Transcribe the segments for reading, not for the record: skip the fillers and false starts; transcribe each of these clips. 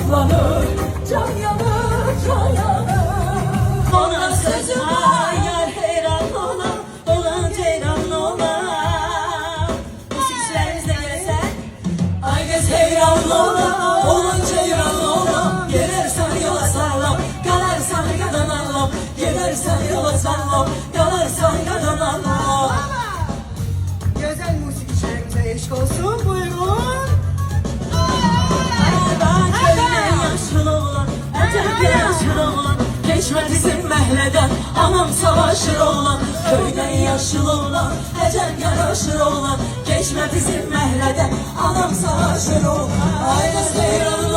saklanır. Can yanır, can yanır. Ona sözüm var, yar heyran olan, olan ceyran olan. Müzikçilerimizle gelesen. Ay göz heyran olan, olan ceyran olan. Gelirsen yola sağlam, kalarsan kadın anlam. Gelirsen yola sağlam, kalarsan kadın anlam. Güzel müzikçilerimize eşlik olsun, buyurun. Geçme bizim mehleden, anam savaşır olan. Köyden yaşlı olan, ecel yaraşır olan. Geçme bizim mehleden, anam savaşır olan. Aynen seyranın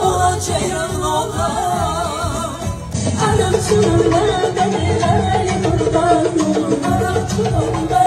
olan ceyranın olan. Anam çulum bana, beni kurban olun. Anam çulum bana.